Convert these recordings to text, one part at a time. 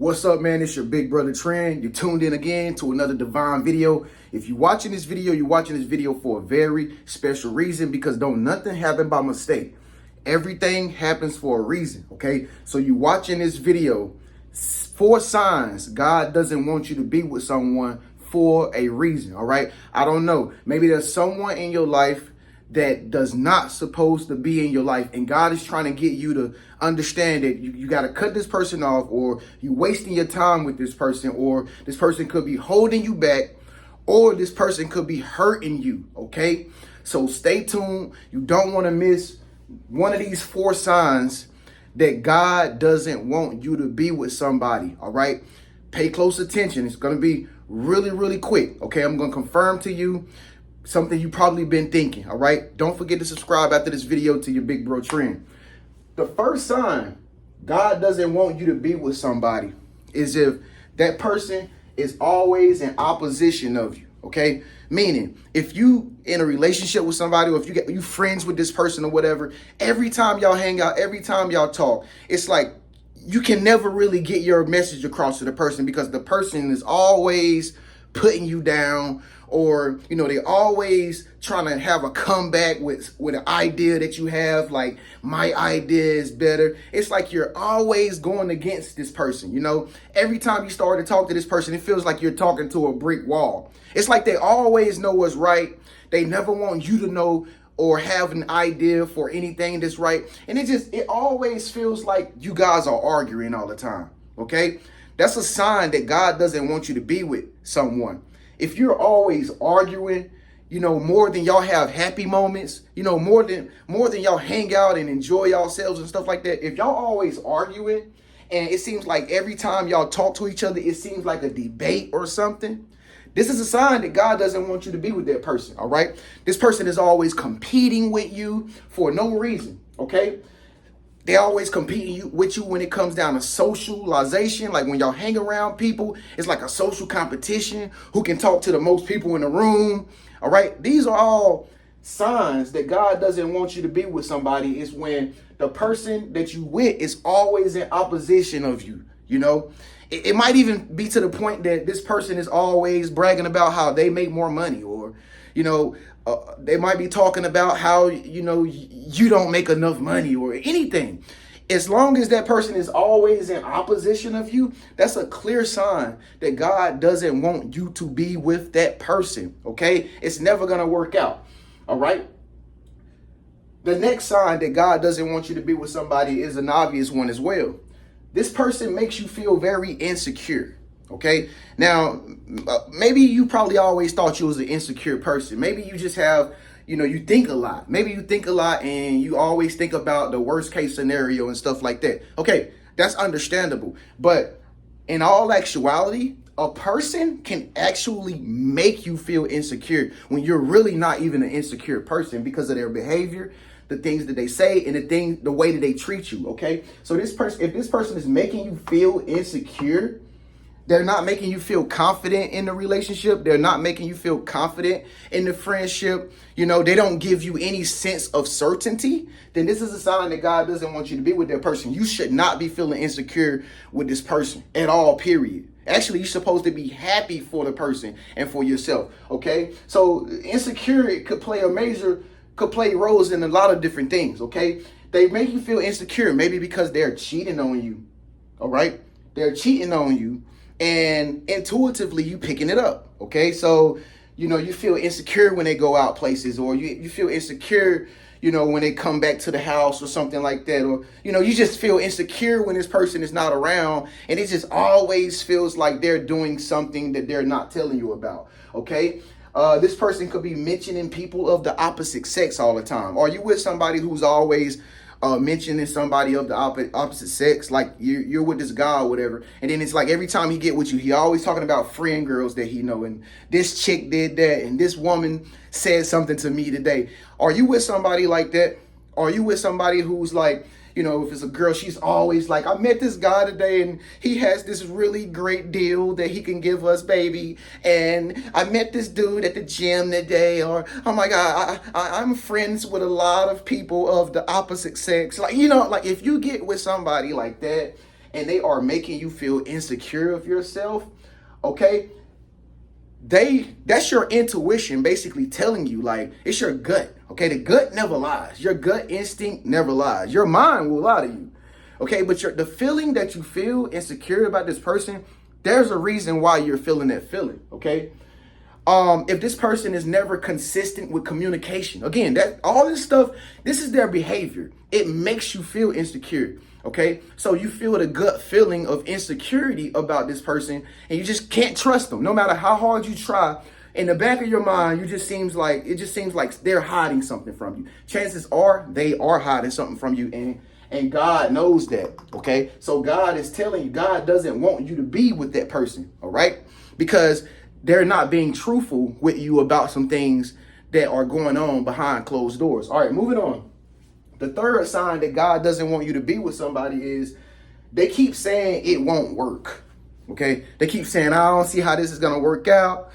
What's up, man? It's your big brother Tren. You're tuned in again to another divine video. If you're watching this video, you're watching this video for a very special reason, because don't nothing happen by mistake. Everything happens for a reason, okay? So you watching this video, 4 signs God doesn't want you to be with someone for a reason, all right? I don't know. Maybe there's someone in your life that does not supposed to be in your life, and God is trying to get you to understand that you got to cut this person off, or you wasting your time with this person, or this person could be holding you back, or this person could be hurting you, okay? So stay tuned. You don't want to miss one of these 4 signs that God doesn't want you to be with somebody, all right? Pay close attention. It's going to be really quick, okay? I'm going to confirm to you something you probably been thinking, all right? Don't forget to subscribe after this video to your big bro Tren. The first sign God doesn't want you to be with somebody is if that person is always in opposition of you, okay? Meaning, if you in a relationship with somebody, or if you friends with this person or whatever, every time y'all hang out, every time y'all talk, it's like you can never really get your message across to the person, because the person is always putting you down, or they always trying to have a comeback with an idea that you have, like, my idea is better. It's like you're always going against this person. Every time you start to talk to this person, it feels like you're talking to a brick wall. It's like they always know what's right. They never want you to know or have an idea for anything that's right. And it always feels like you guys are arguing all the time, okay? That's a sign that God doesn't want you to be with someone. If you're always arguing, more than y'all have happy moments, more than y'all hang out and enjoy yourselves and stuff like that. If y'all always arguing, and it seems like every time y'all talk to each other, it seems like a debate or something, this is a sign that God doesn't want you to be with that person, all right? This person is always competing with you for no reason, okay? They always competing with you when it comes down to socialization. Like when y'all hang around people, it's like a social competition. Who can talk to the most people in the room? All right. These are all signs that God doesn't want you to be with somebody. Is when the person that you with is always in opposition of you. It might even be to the point that this person is always bragging about how they make more money, or, they might be talking about how, you don't make enough money or anything. As long as that person is always in opposition of you, that's a clear sign that God doesn't want you to be with that person, okay? It's never going to work out, all right? The next sign that God doesn't want you to be with somebody is an obvious one as well. This person makes you feel very insecure. Okay, now, maybe you probably always thought you was an insecure person. Maybe you just have, you think a lot. Maybe you think a lot and you always think about the worst case scenario and stuff like that. Okay, that's understandable. But in all actuality, a person can actually make you feel insecure when you're really not even an insecure person, because of their behavior, the things that they say, and the way that they treat you. Okay, so if this person is making you feel insecure, they're not making you feel confident in the relationship. They're not making you feel confident in the friendship. They don't give you any sense of certainty. Then this is a sign that God doesn't want you to be with that person. You should not be feeling insecure with this person at all, period. Actually, you're supposed to be happy for the person and for yourself, okay? So insecurity could play roles in a lot of different things, okay? They make you feel insecure, maybe because they're cheating on you, all right? They're cheating on you. And intuitively, you picking it up, okay? So, you feel insecure when they go out places, or you feel insecure, when they come back to the house or something like that. Or, you just feel insecure when this person is not around, and it just always feels like they're doing something that they're not telling you about, okay? This person could be mentioning people of the opposite sex all the time. Are you with somebody who's always mentioning somebody of the opposite sex? Like you're with this guy or whatever, and then it's like every time he get with you, he always talking about friend girls that he know, and this chick did that, and this woman said something to me today. Are you with somebody like that? Are you with somebody who's like, if it's a girl, she's always like, I met this guy today and he has this really great deal that he can give us, baby. And I met this dude at the gym today. Or, oh my God, I'm friends with a lot of people of the opposite sex. Like, like if you get with somebody like that, and they are making you feel insecure of yourself, okay, that's your intuition basically telling you, like, it's your gut. Okay, the gut never lies. Your gut instinct never lies. Your mind will lie to you. Okay, but the feeling that you feel insecure about this person, there's a reason why you're feeling that feeling. Okay. If this person is never consistent with communication, again, that all this stuff, this is their behavior. It makes you feel insecure. Okay, so you feel the gut feeling of insecurity about this person, and you just can't trust them, no matter how hard you try. In the back of your mind, it just seems like they're hiding something from you. Chances are they are hiding something from you, and God knows that. Okay, so God is telling you, God doesn't want you to be with that person. All right, because they're not being truthful with you about some things that are going on behind closed doors. All right, moving on. The third sign that God doesn't want you to be with somebody is they keep saying it won't work. Okay, they keep saying, I don't see how this is going to work out.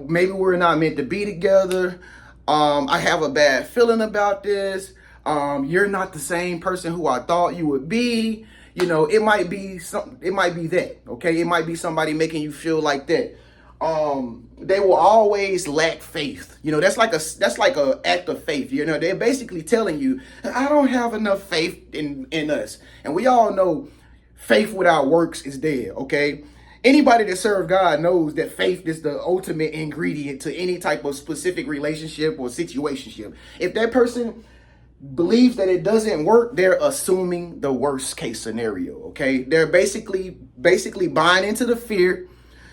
Maybe we're not meant to be together. I have a bad feeling about this. You're not the same person who I thought you would be. You know, it might be something. It might be that. Okay, it might be somebody making you feel like that. They will always lack faith. You know, that's like a act of faith. You know, they're basically telling you, I don't have enough faith in us. And we all know faith without works is dead. Okay. Anybody that serves God knows that faith is the ultimate ingredient to any type of specific relationship or situationship. If that person believes that it doesn't work, they're assuming the worst case scenario. Okay. They're basically buying into the fear,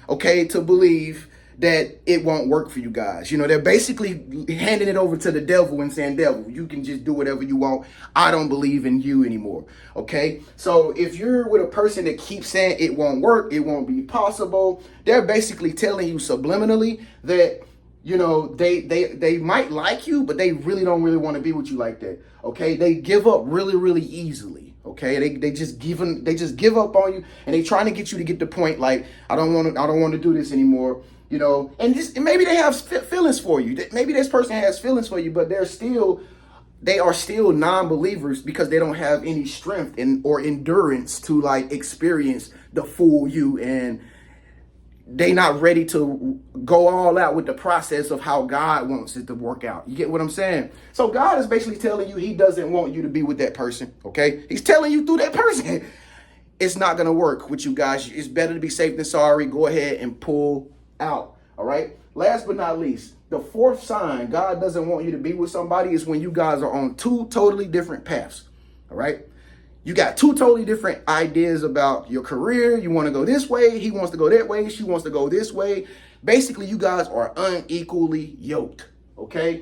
okay, to believe that it won't work for you guys. You know, they're basically handing it over to the devil and saying, devil, you can just do whatever you want. I don't believe in you anymore. Okay. So if you're with a person that keeps saying it won't work, it won't be possible, they're basically telling you subliminally that, you know, they might like you, but they really don't really want to be with you like that. Okay. They give up really, really easily. Okay, they just give up on you, and they trying to get you to get the point, like, I don't want to do this anymore, you know. And maybe they have feelings for you. Maybe this person has feelings for you, but they are still non-believers because they don't have any strength or endurance to, like, experience the full you, and they not ready to go all out with the process of how God wants it to work out. You get what I'm saying? So God is basically telling you he doesn't want you to be with that person, okay? He's telling you through that person, it's not going to work with you guys. It's better to be safe than sorry. Go ahead and pull out, all right? Last but not least, the fourth sign God doesn't want you to be with somebody is when you guys are on two totally different paths, all right? You got two totally different ideas about your career. You want to go this way. He wants to go that way. She wants to go this way. Basically, you guys are unequally yoked. Okay.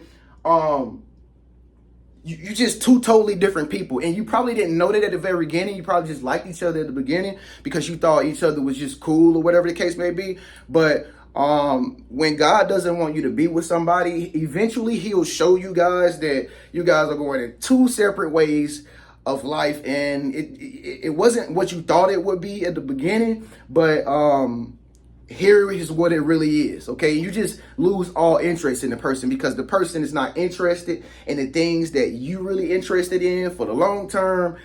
You just two totally different people. And you probably didn't know that at the very beginning. You probably just liked each other at the beginning because you thought each other was just cool or whatever the case may be. But when God doesn't want you to be with somebody, eventually he'll show you guys that you guys are going in two separate ways of life, and it wasn't what you thought it would be at the beginning, but here is what it really is. Okay, you just lose all interest in the person because the person is not interested in the things that you really interested in for the long term.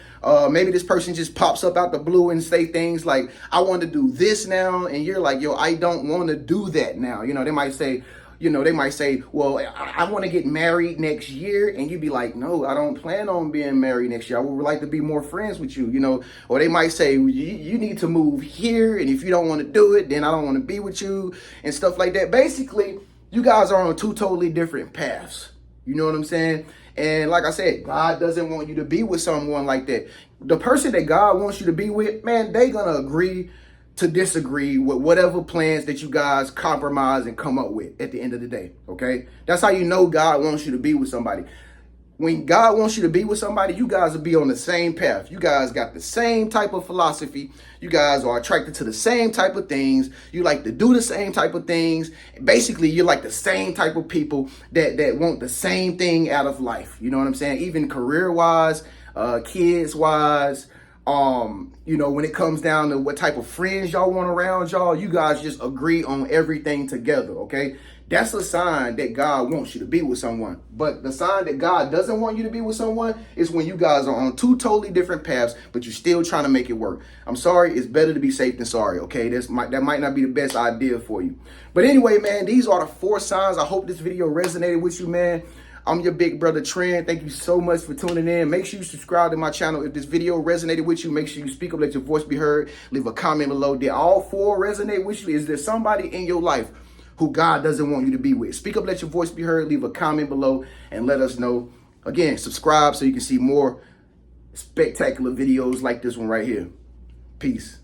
Maybe this person just pops up out the blue and say things like, I want to do this now, and you're like, yo, I don't want to do that now. You know, they might say, well, I want to get married next year. And you'd be like, no, I don't plan on being married next year. I would like to be more friends with you, you know. Or they might say, you need to move here. And if you don't want to do it, then I don't want to be with you and stuff like that. Basically, you guys are on two totally different paths. You know what I'm saying? And like I said, God doesn't want you to be with someone like that. The person that God wants you to be with, man, they going to agree to disagree with whatever plans that you guys compromise and come up with at the end of the day, okay? That's how you know God wants you to be with somebody. When God wants you to be with somebody, you guys will be on the same path. You guys got the same type of philosophy. You guys are attracted to the same type of things. You like to do the same type of things. Basically, you're like the same type of people that want the same thing out of life. You know what I'm saying? Even career-wise, kids-wise, You know, when it comes down to what type of friends y'all want around y'all, you guys just agree on everything together, okay? That's a sign that God wants you to be with someone. But the sign that God doesn't want you to be with someone is when you guys are on two totally different paths, but you're still trying to make it work. I'm sorry, it's better to be safe than sorry, okay? That might not be the best idea for you. But anyway, man, these are the 4 signs. I hope this video resonated with you, man. I'm your big brother, Tren. Thank you so much for tuning in. Make sure you subscribe to my channel. If this video resonated with you, make sure you speak up, let your voice be heard. Leave a comment below. Did all 4 resonate with you? Is there somebody in your life who God doesn't want you to be with? Speak up, let your voice be heard. Leave a comment below and let us know. Again, subscribe so you can see more spectacular videos like this one right here. Peace.